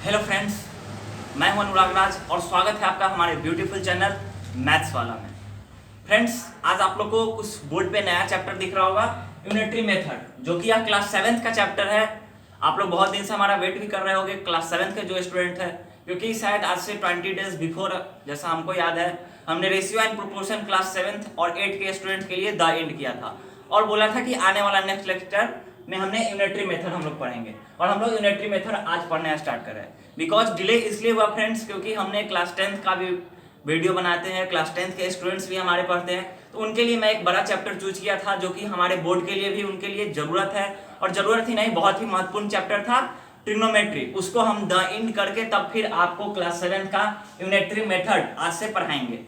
Hello friends, मैं हूं अनुराग राज और स्वागत है आपका हमारे ब्यूटीफुल चैनल मैथ्स वाला में। फ्रेंड्स, आज आप लोग को उस बोर्ड पे नया चैप्टर दिख रहा होगा, यूनिटरी मेथड, जो कि यह क्लास 7th का चैप्टर है। आप लोग बहुत दिन से हमारा वेट भी कर रहे होंगे क्लास 7th के जो स्टूडेंट है, क्योंकि शायद आज से 20 डेज बिफोर, जैसा हमको याद है, हमने ratio and proportion class 7th और 8 के स्टूडेंट के लिए द एंड किया था और बोला था कि आने वाला नेक्स्ट लेक्चर में हमने यूनिटरी मेथड हम लोग पढ़ेंगे और हम लोग यूनिटरी मेथड आज पढ़ना स्टार्ट कर रहे हैं। बिकॉज डिले इसलिए हुआ फ्रेंड्स, क्योंकि हमने क्लास 10th का भी वीडियो बनाते हैं, क्लास 10th के स्टूडेंट्स भी हमारे पढ़ते हैं, तो उनके लिए मैं एक बड़ा चैप्टर चूज किया था जो कि हमारे बोर्ड के लिए भी उनके लिए जरूरत है, और जरूरत ही नहीं, बहुत ही महत्वपूर्ण चैप्टर था ट्रिग्नोमेट्री। उसको हम द एंड करके तब फिर आपको क्लास 7 का यूनिटरी मेथड आज से पढ़ाएंगे।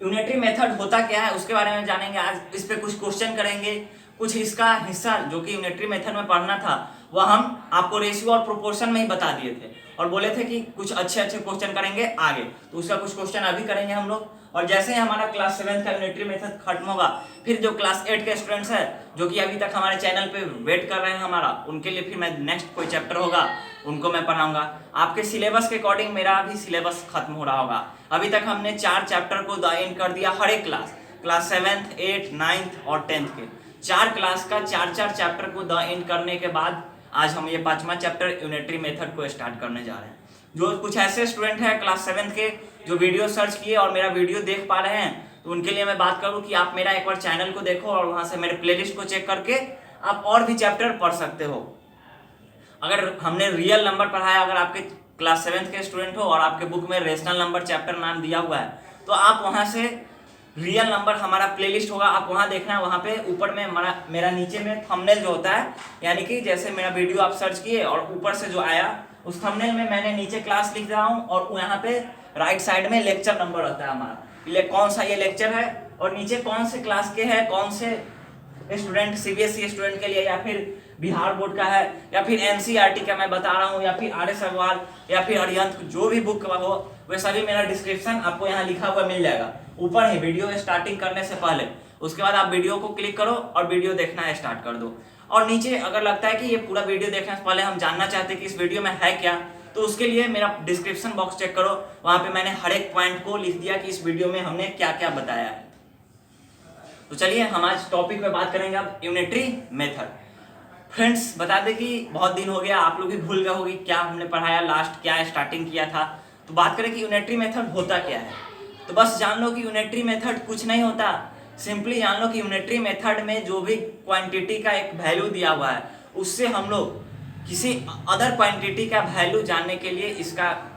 यूनिटरी मेथड होता क्या है उसके बारे में जानेंगे आज, इस पे कुछ क्वेश्चन करेंगे, कुछ इसका हिस्सा जो कि यूनिटरी मेथड में पढ़ना था वह हम आपको रेशियो और प्रोपोर्शन में ही बता दिए थे और बोले थे कि कुछ अच्छे क्वेश्चन करेंगे आगे, तो उसका कुछ क्वेश्चन अभी करेंगे हम लोग। और जैसे ही हमारा क्लास 7 का यूनिटरी मेथड खत्म होगा, फिर जो क्लास 8 के स्टूडेंट्स हैं जो कि अभी तक हमारे चैनल पे वेट कर रहे हैं हमारा, उनके लिए फिर मैं नेक्स्ट कोई चैप्टर होगा उनको मैं पढ़ाऊंगा। आपके सिलेबस के अकॉर्डिंग मेरा भी सिलेबस खत्म हो रहा होगा। अभी तक हमने 4 चैप्टर को द एंड कर दिया, हर एक क्लास 7th 8th 9th और 10th के 4 क्लास का 4 चैप्टर को द एंड करने के बाद आज हम ये 5वां चैप्टर यूनिटरी मेथड को स्टार्ट करने जा रहे हैं। जो कुछ ऐसे स्टूडेंट हैं क्लास 7th के जो वीडियो सर्च किए और मेरा वीडियो देख पा रहे हैं, तो उनके लिए मैं बात करूं कि आप मेरा एक बार चैनल को देखो और वहां से मेरे प्लेलिस्ट को चेक करके आप और भी चैप्टर पढ़ सकते हो। अगर हमने रियल नंबर पढ़ाया, अगर आपके क्लास 7th के स्टूडेंट हो और आपके बुक में रेशनल नंबर चैप्टर नाम दिया हुआ है, तो आप वहां से रियल नंबर हमारा प्लेलिस्ट होगा, आप वहां देखना है। वहां पे ऊपर में मेरा नीचे में थंबनेल जो होता है, यानी कि जैसे मेरा वीडियो आप सर्च किए और ऊपर से जो आया उस थंबनेल में मैंने नीचे क्लास लिख रहा हूँ और यहाँ पे राइट साइड में लेक्चर नंबर रहता है हमारा, कौन सा ये लेक्चर है और नीचे कौन से क्लास के है, कौन से स्टूडेंट, सीबीएसई स्टूडेंट के लिए या फिर बिहार बोर्ड का है या फिर एनसीईआरटी का मैं बता रहा हूँ या फिर आर.एस. अग्रवाल या फिर अरिहंत, जो भी बुक का हो वह सभी मेरा डिस्क्रिप्शन आपको यहाँ लिखा हुआ मिल जाएगा ऊपर ही वीडियो स्टार्टिंग करने से पहले। उसके बाद आप वीडियो को क्लिक करो और वीडियो देखना स्टार्ट कर दो। और नीचे अगर लगता है कि ये पूरा वीडियो देखने से पहले हम जानना चाहते हैं कि इस वीडियो में है क्या, तो उसके लिए मेरा डिस्क्रिप्शन बॉक्स चेक करो, वहां पे मैंने हर एक पॉइंट को लिख दिया कि इस वीडियो में हमने क्या क्या बताया है। तो चलिए हम आज टॉपिक पे बात करेंगे अब यूनिटरी मेथड। फ्रेंड्स, बता दें कि बहुत दिन हो गया, आप लोग भी भूल गए होंगे क्या हमने पढ़ाया लास्ट, क्या स्टार्टिंग किया था। तो बात करें कि यूनिटरी मेथड होता क्या है, तो बस जान लो कि यूनिटरी मेथड कुछ नहीं होता। सिंपली जान लो कि यूनिटरी मेथड में जो भी क्वांटिटी का एक वैल्यू दिया हुआ है, उससे हम लोग किसी अदर क्वांटिटी का वैल्यू जानने के लिए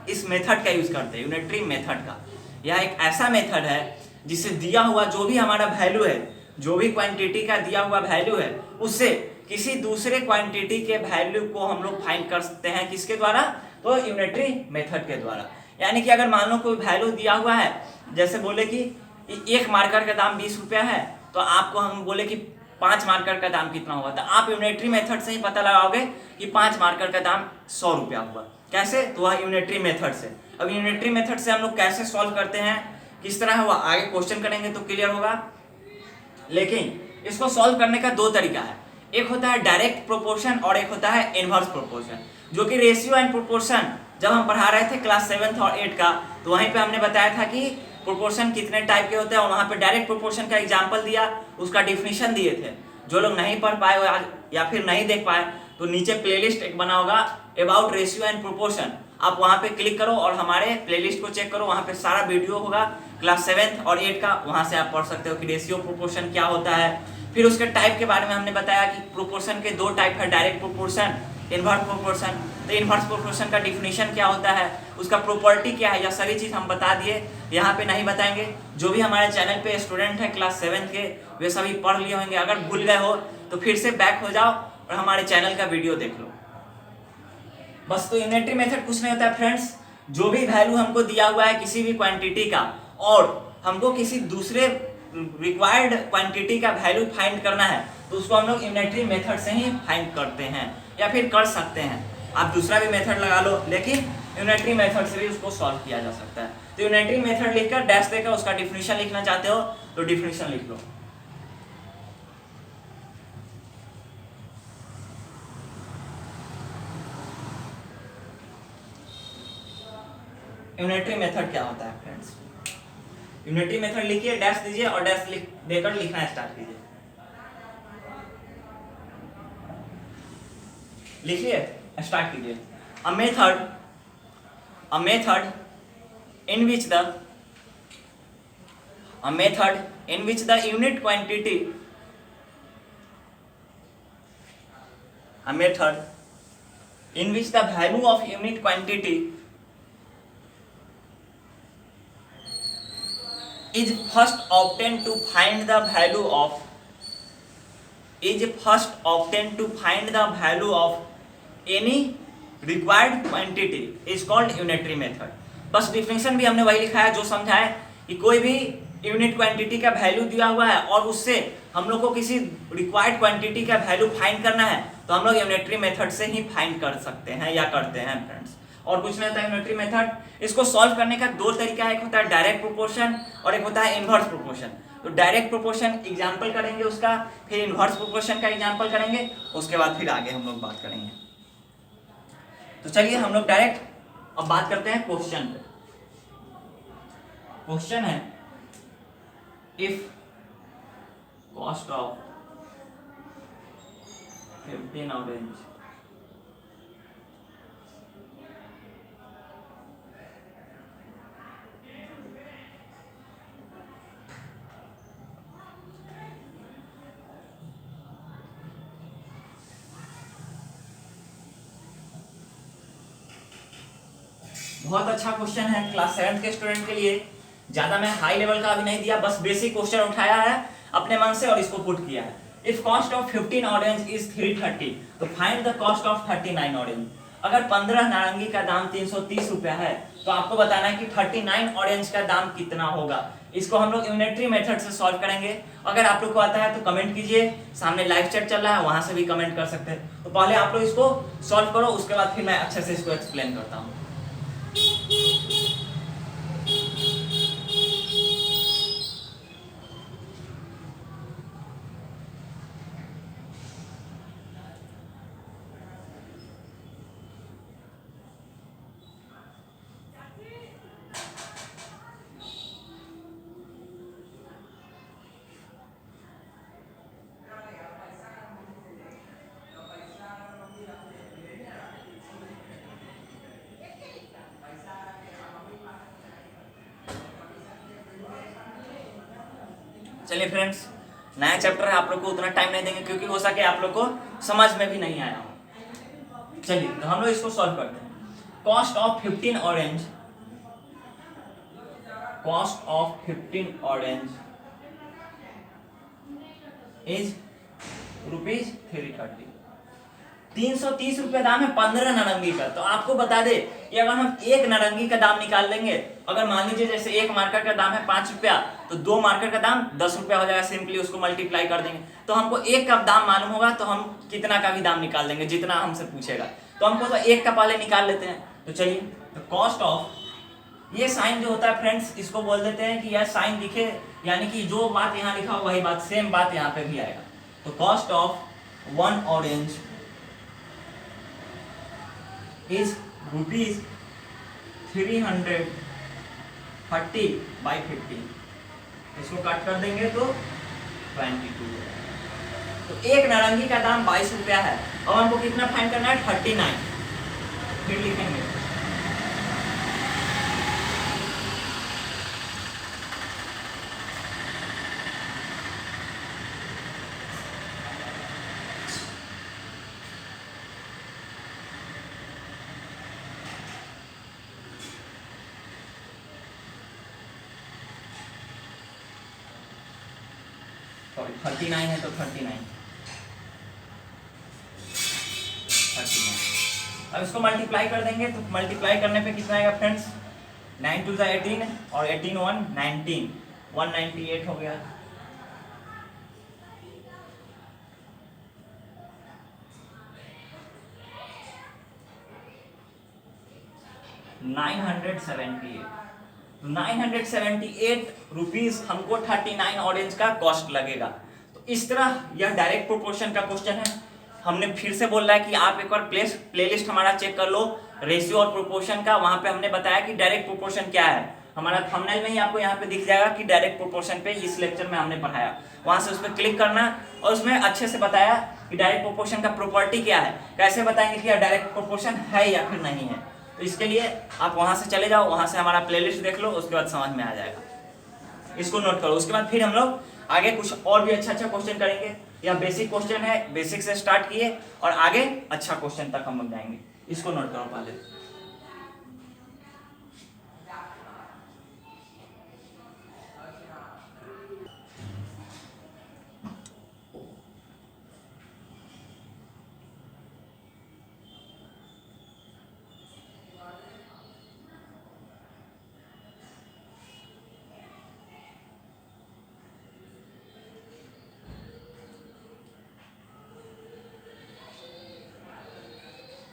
इस मेथड का यूज करते हैं। यूनिटरी मेथड का यह एक ऐसा मेथड है जिससे दिया हुआ जो भी हमारा वैल्यू है, जो भी क्वांटिटी का दिया हुआ वैल्यू है, उससे किसी दूसरे क्वांटिटी के वैल्यू को हम लोग फाइंड कर सकते हैं। किसके द्वारा? तो यूनिटरी मेथड के द्वारा। यानी कि अगर मान लो कोई वैल्यू दिया हुआ है, जैसे बोले कि एक मार्कर का दाम 20 रुपया है, तो आपको हम बोले कि 5 मार्कर का दाम कितना हुआ, तो आप यूनिटरी मेथड से ही पता लगाओगे कि 5 मार्कर का दाम 100 रुपया हुआ। कैसे? तो वह यूनिटरी मेथड से। अब यूनिटरी मेथड से हम लोग कैसे सॉल्व करते हैं, किस तरह हुआ, आगे क्वेश्चन करेंगे तो क्लियर होगा। लेकिन इसको सॉल्व करने का 2 तरीका है, एक होता है डायरेक्ट प्रोपोर्शन और एक होता है इनवर्स प्रोपोर्शन। जो कि रेशियो एंड प्रोपोर्शन जब हम पढ़ा रहे थे क्लास 7th और 8 का, तो वहीं पे हमने बताया था कि प्रोपोर्शन कितने टाइप के होते हैं और वहाँ पे डायरेक्ट प्रोपोर्शन का एग्जाम्पल दिया, उसका डिफिनीशन दिए थे। जो लोग नहीं पढ़ पाए या फिर नहीं देख पाए, तो नीचे प्लेलिस्ट एक बना होगा अबाउट रेशियो एंड प्रोपोर्शन, आप वहाँ पे क्लिक करो और हमारे प्लेलिस्ट को चेक करो, वहाँ पे सारा वीडियो होगा क्लास 7th और 8 का, वहाँ से आप पढ़ सकते हो कि रेशियो प्रोपोर्शन क्या होता है। फिर उसके टाइप के बारे में हमने बताया कि प्रोपोर्शन के 2 टाइप है, डायरेक्ट प्रोपोर्शन, इनवर्स प्रोपोर्शन। तो इनवर्स प्रोपोर्शन का डिफिनीशन क्या होता है, उसका प्रॉपर्टी क्या है, यह सभी चीज़ हम बता दिए, यहाँ पे नहीं बताएंगे। जो भी हमारे चैनल पे स्टूडेंट है क्लास 7th के, वे सभी पढ़ लिए होंगे। अगर भूल गए हो तो फिर से बैक हो जाओ और हमारे चैनल का वीडियो देख लो बस। तो यूनिटरी मेथड कुछ नहीं होता है फ्रेंड्स, जो भी वैल्यू हमको दिया हुआ है किसी भी क्वांटिटी का और हमको किसी दूसरे रिक्वायर्ड क्वांटिटी का वैल्यू फाइंड करना है, तो उसको हम लोग यूनिटरी मेथड से ही फाइंड करते हैं या फिर कर सकते हैं। आप दूसरा भी मेथड लगा लो, लेकिन यूनिटरी मेथड से भी उसको सॉल्व किया जा सकता है। तो यूनिटरी मेथड लिखकर डैश देकर उसका डिफिनीशन लिखना चाहते हो तो डिफिनीशन लिख लो। यूनिटरी मेथड क्या होता है फ्रेंड्स। यूनिटरी मेथड लिखिए, डैश दीजिए और डैश देकर लिखना स्टार्ट कीजिए। लिखिए, स्टार्ट कीजिए। A method in which the unit quantity a method in which the value of unit quantity is first obtained to find the value of any required quantity is called unitary method। बस definition भी हमने वही लिखा है जो समझा है कि कोई भी यूनिट क्वांटिटी का वैल्यू दिया हुआ है और उससे हम लोग को किसी रिक्वायर्ड क्वांटिटी का वैल्यू फाइंड करना है तो हम लोग यूनिटरी मेथड से ही फाइंड कर सकते हैं या करते हैं फ्रेंड्स। और कुछ नहीं होता है यूनिटरी मेथड। इसको सॉल्व करने का दो तरीका है, एक होता है डायरेक्ट प्रोपोर्शन और एक होता है इनवर्स प्रोपोर्शन। तो डायरेक्ट प्रोपोर्शन एग्जांपल करेंगे उसका, फिर इनवर्स प्रोपोर्शन का एग्जांपल करेंगे, उसके बाद फिर आगे हम लोग बात करेंगे। तो चलिए हम लोग डायरेक्ट अब बात करते हैं क्वेश्चन पे। क्वेश्चन है इफ कॉस्ट ऑफ 15 ऑरेंज बहुत अच्छा क्वेश्चन है क्लास 7 के स्टूडेंट के लिए। ज्यादा मैं हाई लेवल का अभी नहीं दिया, बस बेसिक क्वेश्चन उठाया है अपने मन से और इसको पुट किया है। If cost of 15 orange is 330 तो find the cost of 39 orange. अगर 15 नारंगी का दाम 330 रुपया है तो आपको बताना है कि 39 ऑरेंज का दाम कितना होगा। इसको हम लोग यूनिटरी मेथड से सॉल्व करेंगे। अगर आप लोग को आता है तो कमेंट कीजिए, सामने लाइव चैट चल रहा है वहां से भी कमेंट कर सकते हैं। तो पहले आप लोग इसको सॉल्व करो, उसके बाद फिर मैं अच्छे से इसको एक्सप्लेन करता हूँ। चलिए फ्रेंड्स, नया चैप्टर है, आप लोग को उतना टाइम नहीं देंगे क्योंकि हो सके आप लोग को समझ में भी नहीं आया हो। चलिए तो हम लोग इसको सॉल्व करते हैं। Cost of 15 orange is ₹330। 330 रुपये दाम है 15 नारंगी का। तो आपको बता दे कि अगर हम एक नारंगी का दाम निकाल लेंगे, अगर मान लीजिए जैसे एक मार्कर का दाम है 5 रुपया तो 2 मार्कर का दाम 10 रुपया हो जाएगा। सिंपली उसको मल्टीप्लाई कर देंगे तो हमको एक का दाम मालूम होगा तो हम कितना का भी दाम निकाल देंगे जितना हमसे पूछेगा। तो हमको तो एक का पहले निकाल लेते हैं। तो चलिए, तो कॉस्ट ऑफ, ये साइन जो होता है फ्रेंड्स इसको बोल देते हैं कि यह साइन दिखे, यानी कि जो बात यहाँ लिखा हो वही बात सेम बात यहाँ पे भी आएगा। तो कॉस्ट ऑफ 1 ऑरेंज is ₹330/50। इसको कट कर देंगे तो 22। तो एक नारंगी का दाम 22 रुपया है और हमको कितना फाइंड करना है 39। फिर लिखेंगे सॉरी 39 है तो 39। अब इसको मल्टीप्लाई कर देंगे तो मल्टीप्लाई करने पे कितना आएगा फ्रेंड्स, 9 2 18 और 18 1 19, 198 हो गया। ₹978 हमको 39 ऑरेंज का कॉस्ट लगेगा। तो इस तरह यह डायरेक्ट प्रोपोर्शन का क्वेश्चन है। हमने फिर से बोल रहा है कि आप एक बार प्लेलिस्ट हमारा चेक कर लो, रेशियो और प्रोपोर्शन का, वहां पे हमने बताया कि डायरेक्ट प्रोपोर्शन क्या है। हमारा थंबनेल में ही आपको यहाँ पे दिख जाएगा कि डायरेक्ट प्रोपोर्शन पे इस लेक्चर में हमने पढ़ाया, वहां से उस पर क्लिक करना और उसमें अच्छे से बताया कि डायरेक्ट प्रोपोर्शन का प्रॉपर्टी क्या है, कैसे बताएंगे कि डायरेक्ट प्रोपोर्शन है या फिर नहीं है। तो इसके लिए आप वहां से चले जाओ, वहां से हमारा प्लेलिस्ट देख लो, उसके बाद समझ में आ जाएगा। इसको नोट करो। उसके बाद फिर हम लोग आगे कुछ और भी अच्छा क्वेश्चन करेंगे। यह बेसिक क्वेश्चन है, बेसिक से स्टार्ट किए और आगे अच्छा क्वेश्चन तक हम लोग जाएंगे। इसको नोट करो पहले।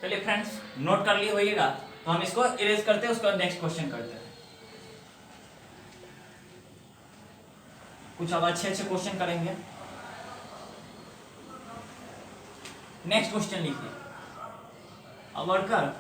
चलिए फ्रेंड्स, नोट कर लिए होइएगा, तो हम इसको इरेज करते हैं, उसके बाद नेक्स्ट क्वेश्चन करते हैं। कुछ अब अच्छे क्वेश्चन करेंगे। नेक्स्ट क्वेश्चन लिखिए। अ वर्कर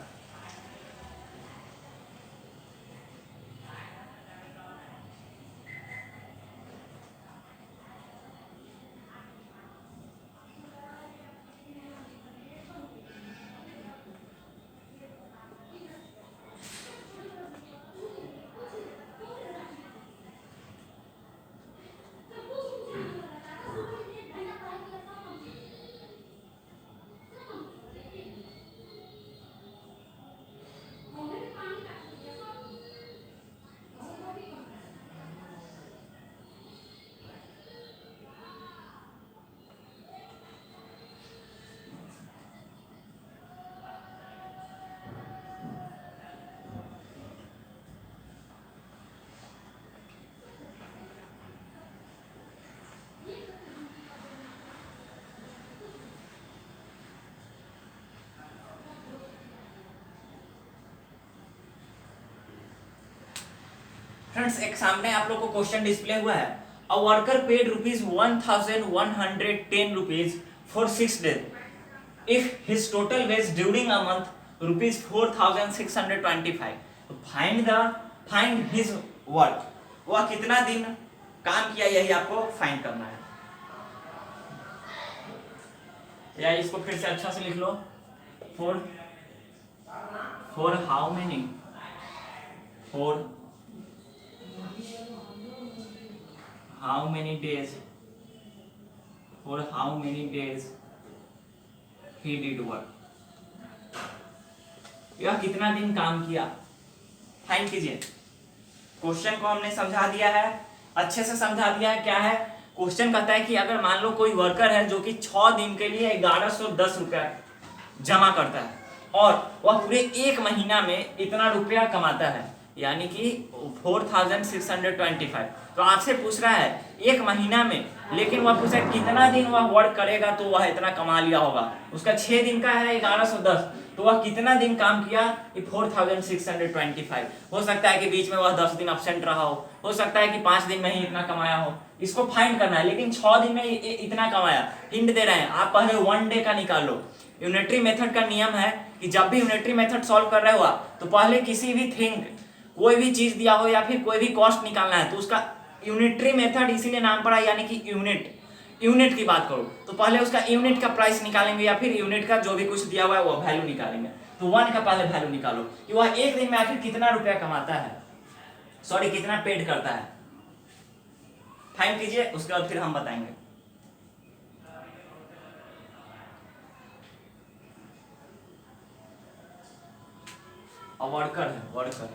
फ्रेंड्स, एक सामने आप लोग को क्वेश्चन डिस्प्ले हुआ है। A worker paid ₹1110 rupees for 6 days if his total wage during a month ₹4625। Find his work. वह कितना दिन काम किया, यही आपको फाइंड करना है। या इसको फिर से अच्छा से लिख लो। For how many days he did work। यह कितना दिन काम किया, फाइंड कीजिए। क्वेश्चन को हमने समझा दिया है, अच्छे से समझा दिया है। क्या है क्वेश्चन? कहता है कि अगर मान लो कोई वर्कर है जो कि 6 दिन के लिए 1110 रुपया जमा करता है और वह पूरे 1 महीना में इतना रुपया कमाता है, यानी कि 4625। तो आपसे पूछ रहा है 1 महीना में, लेकिन वह पूछा कितना दिन वह वर्क करेगा तो वह इतना कमा लिया होगा। उसका 6 दिन का है 1110, तो वह कितना दिन काम किया? 4625। हो सकता है कि बीच में वह 10 दिन अब्सेंट रहा हो सकता है कि 5 दिन में ही इतना कमाया हो। इसको फाइंड करना है, लेकिन 6 दिन में इतना कमाया। हिंट दे रहे हैं, आप पहले 1 डे का निकालो। यूनिटरी मेथड का नियम है कि जब भी यूनिटरी मेथड सॉल्व कर रहे हो तो पहले किसी भी थिंग, कोई भी चीज दिया हो या फिर कोई भी कॉस्ट निकालना है तो उसका यूनिटरी मेथड इसीलिए नाम पड़ा, यानी कि यूनिट की बात करो तो पहले उसका यूनिट का प्राइस निकालेंगे या फिर यूनिट का जो भी कुछ दिया हुआ है वो वैल्यू निकालेंगे। तो 1 का पहले वैल्यू निकालो कि वह 1 दिन में आखिर कितना रुपया कमाता है, सॉरी कितना पेड करता है। फाइंड कीजिए, उसके बाद फिर हम बताएंगे। वर्कर है, वर्कर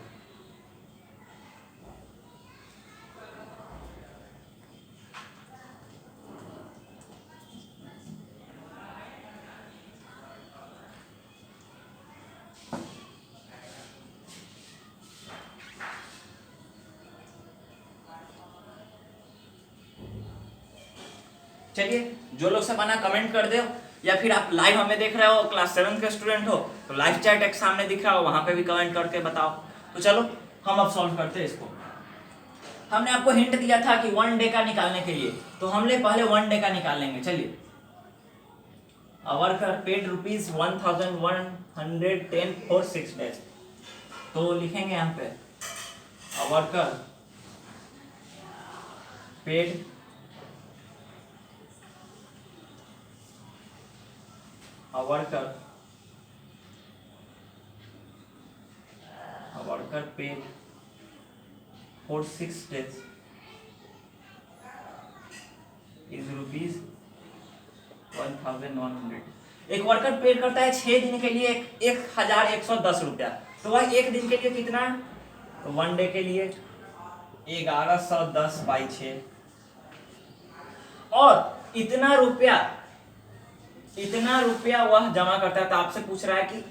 चलिए, जो लोग सब बना कमेंट कर दो, या फिर आप लाइव हमें देख रहे हो, क्लास 7 के स्टूडेंट हो तो लाइव चैट एक सामने दिख रहा हो, वहां पे भी कमेंट करके बताओ। तो चलो हम अब सॉल्व करते हैं इसको। हमने आपको हिंट दिया था कि 1 डे का निकालने के लिए, तो हमने पहले 1 डे का निकाल लेंगे। चलिए वर्कर पेड ₹1110 फॉर 6 days। तो लिखेंगे यहाँ पे worker paid worker paid for 6 days is ₹1100। एक वर्कर पेड करता है 6 दिन के लिए 1110 रुपया। तो वह एक दिन के लिए कितना, तो 1 डे के लिए 1110/6 और इतना रुपया वह जमा करता है। तो आपसे पूछ रहा है कि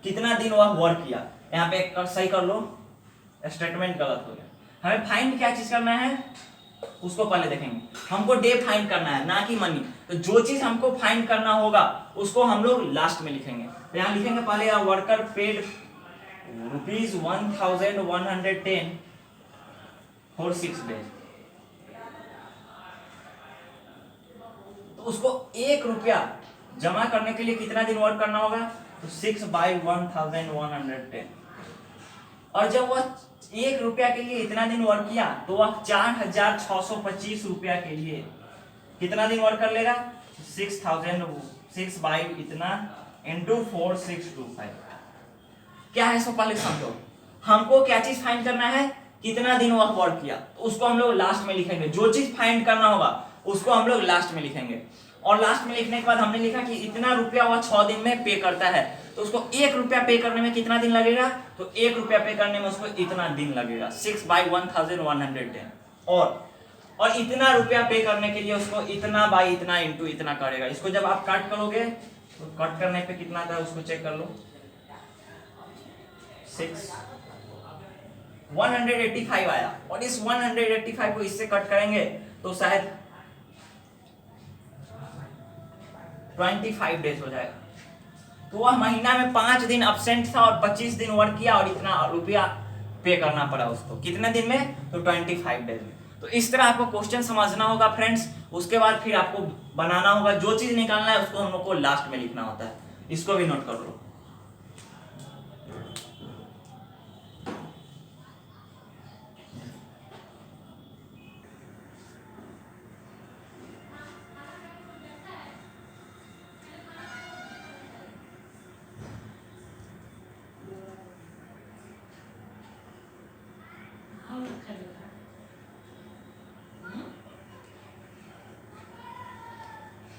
कितना दिन वह वर्क किया। यहाँ पे सही कर लो, स्टेटमेंट गलत हो गया। हमें फाइंड क्या चीज करना है उसको पहले देखेंगे। हमको डे फाइंड करना है ना कि मनी। तो जो चीज हमको फाइंड करना होगा उसको हम लोग लास्ट में लिखेंगे। तो यहाँ लिखेंगे पहले वर्कर पेड ₹1110 फॉर 6 days। तो उसको 1 रुपया जमा करने के लिए कितना दिन वर्क करना होगा, तो 6/1110। और जब वह 1 रुपया के लिए इतना दिन वर्क किया तो वह 4625 रुपया के लिए कितना दिन वर्क कर लेगा, 6 बाई इतना इंटू 4625। क्या है इसको पहले समझो। हमको क्या चीज फाइंड करना है, कितना दिन वह वर्क किया, तो उसको हम लोग लास्ट में लिखेंगे। जो चीज फाइंड करना होगा उसको हम लोग लास्ट में लिखेंगे। और लास्ट में लिखने के बाद हमने लिखा कि इतना रुपया वह 6 दिन में पे करता है। तो उसको 1 रुपया पे करने में कितना दिन लगेगा, तो 1 रुपया पे करने में उसको इतना दिन लगेगा 6/1110। और इतना रुपया पे करने के लिए उसको इतना बाई इतना इंटू इतना करेगा। इसको जब आप काट करोगे तो कट करने पे कितना था उसको चेक कर लो, 185 आया। और इस 185 को इससे कट करेंगे तो शायद 25 डेज हो जाएगा। तो वह महीना में 5 दिन अब्सेंट था और 25 दिन वर्क किया और इतना रुपया पे करना पड़ा उसको। कितने दिन में, तो 25 डेज में। तो इस तरह आपको क्वेश्चन समझना होगा फ्रेंड्स। उसके बाद फिर आपको बनाना होगा, जो चीज निकालना है उसको हम लोग को लास्ट में लिखना होता है। इसको भी नोट कर लो।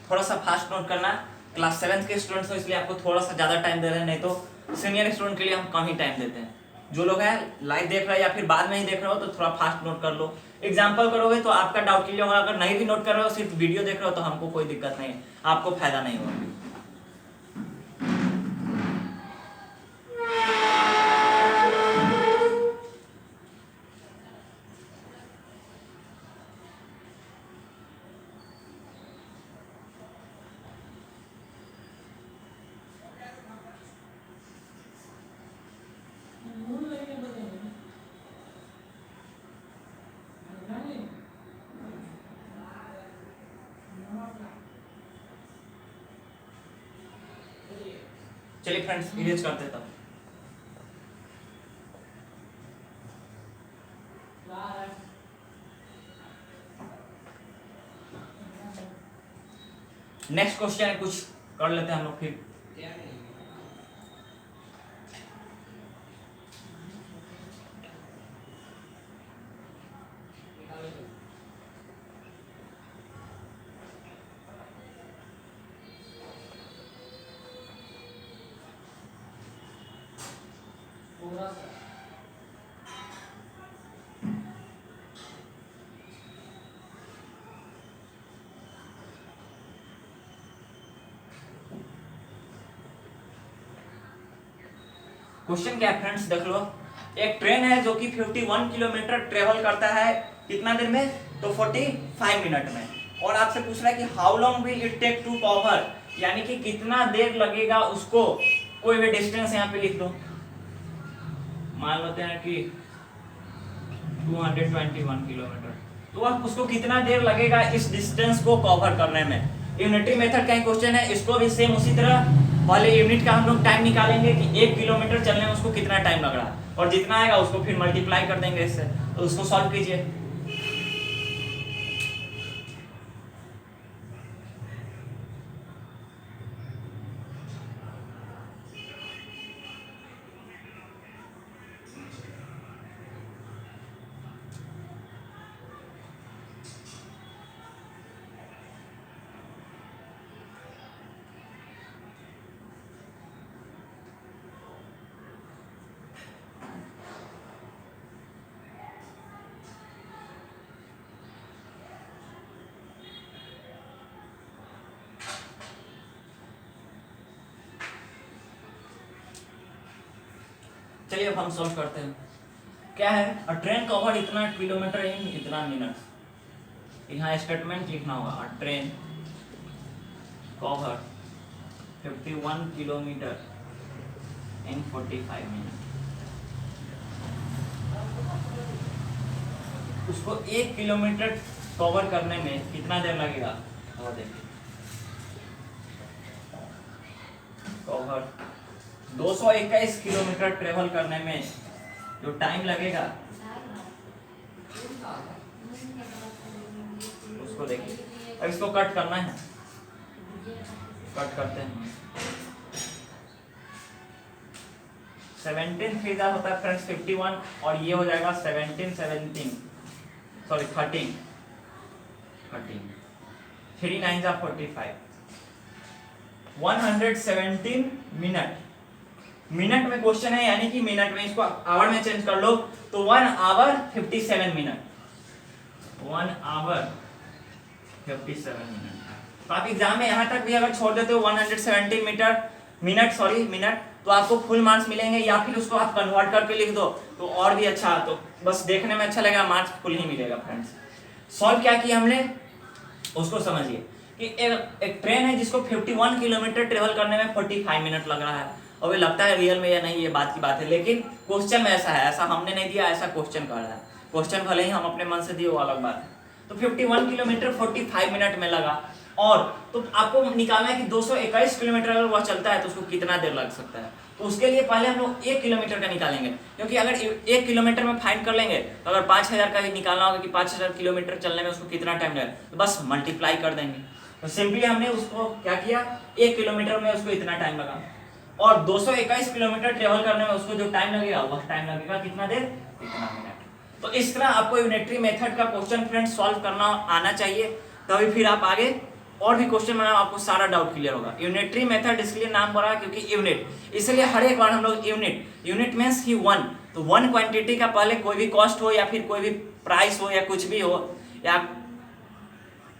थोड़ा सा फास्ट नोट करना। क्लास 7 के स्टूडेंट्स हो इसलिए आपको थोड़ा सा ज्यादा टाइम दे रहे हैं, नहीं तो सीनियर स्टूडेंट के लिए हम कम ही टाइम देते हैं। जो लोग हैं लाइव देख रहे हैं या फिर बाद में ही देख रहे हो तो थोड़ा फास्ट नोट कर लो। एग्जाम्पल करोगे तो आपका डाउट क्लियर होगा। अगर नहीं भी नोट कर रहे हो, सिर्फ वीडियो देख रहे हो, तो हमको कोई दिक्कत नहीं है, आपको फायदा नहीं होगा। चलिए फ्रेंड्स इरेज करते तब। नेक्स्ट क्वेश्चन कुछ कर लेते हैं हम लोग फिर। क्वेश्चन क्या है फ्रेंड्स, देख लो। एक ट्रेन है जो कि 51 किलोमीटर ट्रेवल करता है कितना देर में, तो 45 मिनट में। और आपसे पूछ रहा है कि how long will it take to cover, यानी कि कितना देर लगेगा उसको। कोई भी डिस्टेंस यहाँ पे लिख दो, मान लेते हैं कि 221 किलोमीटर। तो अब उसको कितना देर लगेगा इस डिस्टेंस को कवर करने में। यूनिटरी मेथड का क्वेश्चन है, इसको भी सेम उसी तरह पहले यूनिट का हम लोग टाइम निकालेंगे कि 1 किलोमीटर चलने में उसको कितना टाइम लग रहा है, और जितना आएगा उसको फिर मल्टीप्लाई कर देंगे इससे। तो उसको सॉल्व कीजिए। चलिए अब हम सॉल्व करते हैं। क्या है, अ ट्रेन कवर इतना किलोमीटर इन इतना मिनट। यहाँ स्टेटमेंट लिखना होगा, अ ट्रेन कवर 51 किलोमीटर इन 45 मिनट। उसको 1 किलोमीटर कवर करने में कितना देर लगेगा, और देखिए कवर 221 किलोमीटर ट्रेवल करने में जो टाइम लगेगा उसको देखिए। अब इसको कट करना है, कट करते हैं। 17 3 होता है फ्रेंड्स 51, और ये हो जाएगा 17 17 सॉरी 13 3 9 45 117 मिनट। मिनट में क्वेश्चन है, यानी कि मिनट में, इसको आवर में चेंज कर लो तो 1 आवर 57 मिनट। 1 our 57 minute. तो आप एग्जाम में यहां तक भी अगर छोड़ देते हो 117 मिनट, तो आपको फुल मार्क्स मिलेंगे, या फिर उसको आप कन्वर्ट करके लिख दो तो और भी अच्छा। तो बस देखने में अच्छा लगेगा, मार्क्स फुल ही मिलेगा फ्रेंड्स। सॉल्व क्या किया हमने, उसको समझिए कि एक ट्रेन है जिसको 51 किलोमीटर ट्रेवल करने में 45 मिनट लग रहा है। और ये लगता है रियल में या नहीं, ये बात की बात है, लेकिन क्वेश्चन में ऐसा है, ऐसा हमने नहीं दिया, ऐसा क्वेश्चन कर रहा है। क्वेश्चन भले ही हम अपने मन से दिए, वो अलग बात है। तो 51 किलोमीटर 45 मिनट में लगा, और तो आपको निकालना है कि 221 किलोमीटर अगर वह चलता है तो उसको कितना देर लग सकता है। तो उसके लिए पहले हम लोग 1 किलोमीटर का निकालेंगे, क्योंकि अगर 1 किलोमीटर में फाइंड कर लेंगे तो अगर 5000 का ही निकालना होगा कि 5000 किलोमीटर चलने में उसको कितना टाइम लगेगा, तो बस मल्टीप्लाई कर देंगे। तो सिंपली हमने उसको क्या किया, 1 किलोमीटर में उसको इतना टाइम लगा, और 221 किलोमीटर ट्रेवल करने में उसको जो टाइम लगेगा वह टाइम लगेगा कितना देर, इतना मिनट। तो इस तरह आपको यूनिटरी मेथड का क्वेश्चन फ्रेंड्स सॉल्व करना आना चाहिए, तभी फिर आप आगे और भी क्वेश्चन बनाओ, आपको सारा डाउट क्लियर होगा। यूनिटरी मेथड इसलिए नाम पड़ा क्योंकि यूनिट, इसलिए हर एक बार हम लोग यूनिट मींस ही 1। तो 1 क्वांटिटी का पहले कोई भी कॉस्ट हो या फिर कोई भी प्राइस हो या कुछ भी हो, या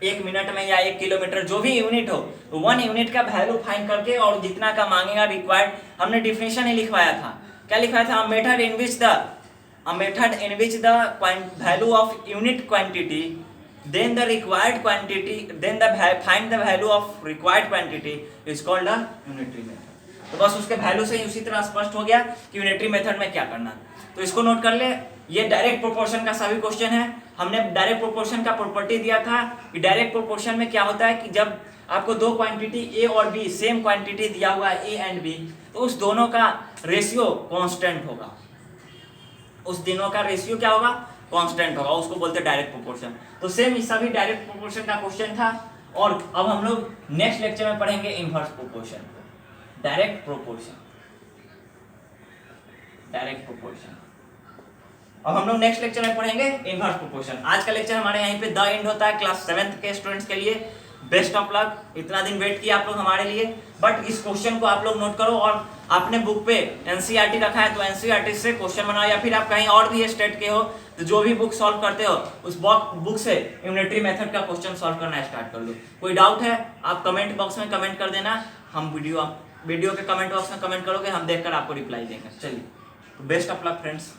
1 मिनट में या 1 किलोमीटर जो भी यूनिट हो, तो 1 यूनिट का वैल्यू फाइंड करके और जितना का मांगेगा रिक्वायर्ड, हमने डिफिनेशन ही लिखवाया था। क्या लिखवाया था, method in which the value of unit quantity then the required quantity then the find the value of required quantity is called a unitary method। तो बस उसके वैल्यू से ही उसी तरह स्पष्ट हो गया कि यूनिटरी मेथड में क्या करना है। तो इसको नोट कर ले, ये डायरेक्ट प्रोपोर्शन का सभी क्वेश्चन है। हमने डायरेक्ट प्रोपोर्शन का प्रॉपर्टी दिया था कि डायरेक्ट प्रोपोर्शन में क्या होता है कि जब आपको दो क्वांटिटी ए और बी, सेम क्वांटिटी दिया हुआ है ए एंड बी, तो उस दोनों का रेशियो कांस्टेंट होगा। उस दोनों का रेशियो क्या होगा, कांस्टेंट होगा, उसको बोलते हैं डायरेक्ट प्रोपोर्शन। तो सेम इस सभी डायरेक्ट प्रोपोर्शन का क्वेश्चन था। और अब हम लोग नेक्स्ट लेक्चर में पढ़ेंगे इनवर्स प्रोपोर्शन, डायरेक्ट प्रोपोर्शन। अब हम लोग नेक्स्ट लेक्चर में पढ़ेंगे इनवर्स प्रोपोर्शन। आज का लेक्चर हमारे यहीं पे द एंड होता है क्लास 7th के स्टूडेंट्स के लिए। Best of luck. इतना दिन वेट किया आप लोग हमारे लिए, बट इस क्वेश्चन को आप लोग नोट करो, और आपने बुक पे एनसीईआरटी रखा है तो एनसीईआरटी से क्वेश्चन बनाओ, या फिर आप कहीं और भी स्टेट के हो तो जो भी बुक सॉल्व करते हो उस बुक से यूनिटरी मेथड का क्वेश्चन सॉल्व करना स्टार्ट कर दो। कोई डाउट है आप कमेंट बॉक्स में कमेंट कर देना, हम वीडियो के कमेंट बॉक्स में कमेंट करोगे, हम देखकर आपको रिप्लाई देंगे। चलिए, बेस्ट ऑफ लक फ्रेंड्स।